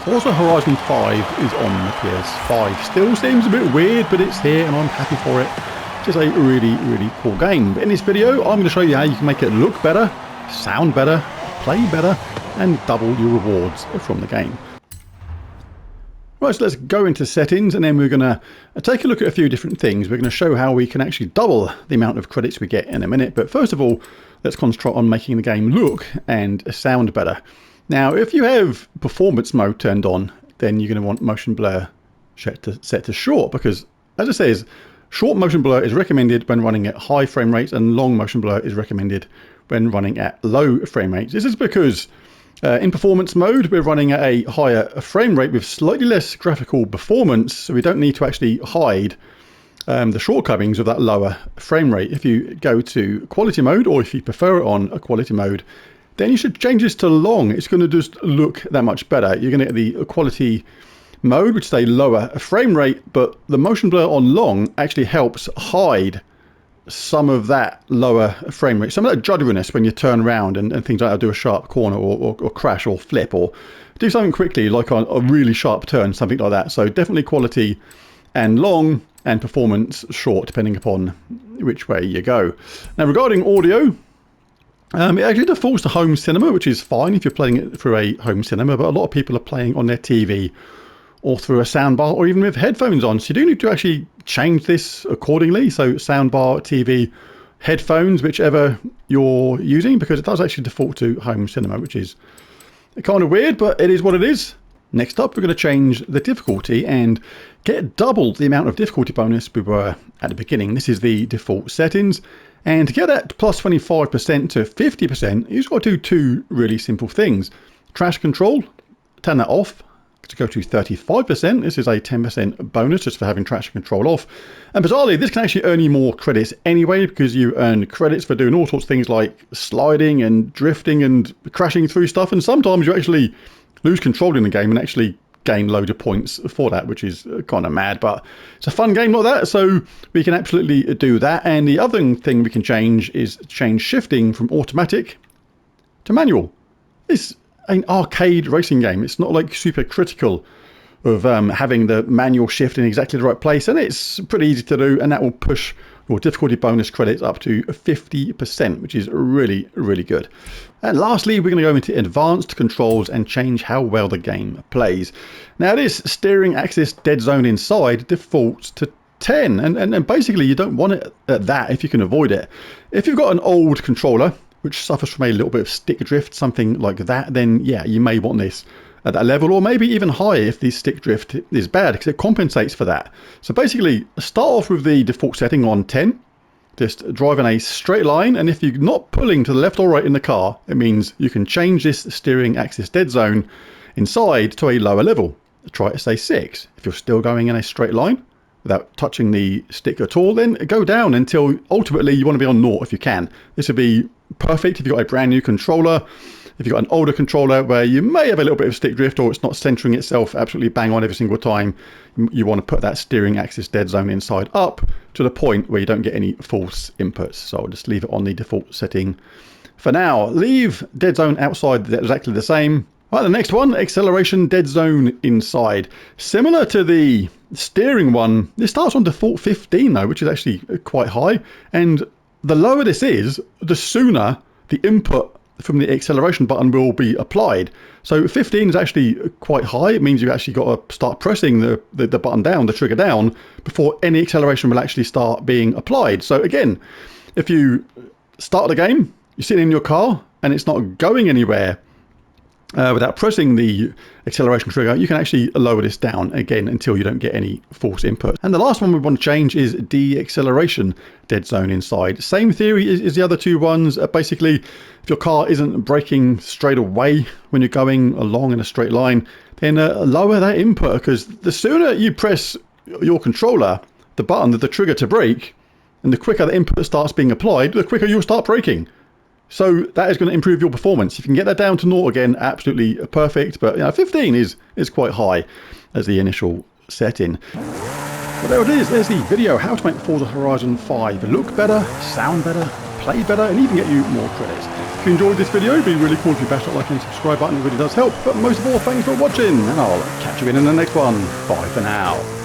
Forza Horizon 5 is on the PS5. Still seems a bit weird, but it's here and I'm happy for it. It's a really, really cool game. But in this video, I'm going to show you how you can make it look better, sound better, play better, and double your rewards from the game. Right, so let's go into settings and then we're going to take a look at a few different things. We're going to show how we can actually double the amount of credits we get in a minute. But first of all, let's concentrate on making the game look and sound better. Now, if you have performance mode turned on, then you're going to want motion blur set to short, because as it says, short motion blur is recommended when running at high frame rates and long motion blur is recommended when running at low frame rates. This is because in performance mode, we're running at a higher frame rate with slightly less graphical performance, so we don't need to actually hide the shortcomings of that lower frame rate. If you go to quality mode, or if you prefer it on a quality mode, then you should change this to long. It's going to just look that much better. You're going to get the quality mode, which is a lower frame rate, but the motion blur on long actually helps hide some of that lower frame rate, some of that judderiness when you turn around and things like that, do a sharp corner or crash or flip or do something quickly like on a really sharp turn, something like that. So definitely quality and long and performance short, depending upon which way you go. Now regarding audio, it actually defaults to home cinema, which is fine if you're playing it through a home cinema, but a lot of people are playing on their TV or through a soundbar or even with headphones on. So you do need to actually change this accordingly. So soundbar, TV, headphones, whichever you're using, because it does actually default to home cinema, which is kind of weird, but it is what it is. Next up, we're going to change the difficulty and get double the amount of difficulty bonus we were at the beginning. This is the default settings. And to get that plus 25% to 50%, you just got to do two really simple things. Trash control, turn that off to go to 35%. This is a 10% bonus just for having trash control off. And bizarrely, this can actually earn you more credits anyway, because you earn credits for doing all sorts of things like sliding and drifting and crashing through stuff. And sometimes you actually lose control in the game and actually gain loads of points for that, which is kind of mad, but it's a fun game like that, so we can absolutely do that. And the other thing we can change is change shifting from automatic to manual. It's an arcade racing game. It's not like super critical of having the manual shift in exactly the right place, and it's pretty easy to do, and that will push your difficulty bonus credits up to 50%, which is really, really good. And lastly, we're going to go into advanced controls and change how well the game plays. Now this steering axis dead zone inside defaults to 10, and basically you don't want it at that if you can avoid it. If you've got an old controller which suffers from a little bit of stick drift, something like that, then yeah, you may want this at that level, or maybe even higher if the stick drift is bad, because it compensates for that. So basically, start off with the default setting on 10, just drive in a straight line, and if you're not pulling to the left or right in the car, it means you can change this steering axis dead zone inside to a lower level. Try to say 6. If you're still going in a straight line without touching the stick at all, then go down until ultimately you want to be on 0 if you can. This would be perfect if you've got a brand new controller. If you've got an older controller where you may have a little bit of stick drift or it's not centering itself absolutely bang on every single time, you want to put that steering axis dead zone inside up to the point where you don't get any false inputs. So I'll just leave it on the default setting for now. Leave dead zone outside exactly the same. Right, the next one, acceleration dead zone inside. Similar to the steering one, this starts on default 15 though, which is actually quite high. And the lower this is, the sooner the input from the acceleration button will be applied. So 15 is actually quite high. It means you've actually got to start pressing the button down, the trigger down, before any acceleration will actually start being applied. So again, if you start the game, you're sitting in your car and it's not going anywhere without pressing the acceleration trigger, you can actually lower this down again until you don't get any false input. And the last one we want to change is deceleration dead zone inside. Same theory as the other two ones. Basically, if your car isn't braking straight away when you're going along in a straight line, then lower that input, because the sooner you press your controller, the button, the trigger to brake, and the quicker the input starts being applied, the quicker you'll start braking. So that is going to improve your performance. If you can get that down to 0 again, absolutely perfect. But 15 is quite high as the initial setting. But there it is. There's the video, how to make Forza Horizon 5 look better, sound better, play better, and even get you more credits. If you enjoyed this video, it'd be really cool if you bash that like and subscribe button. It really does help. But most of all, thanks for watching, and I'll catch you in the next one. Bye for now.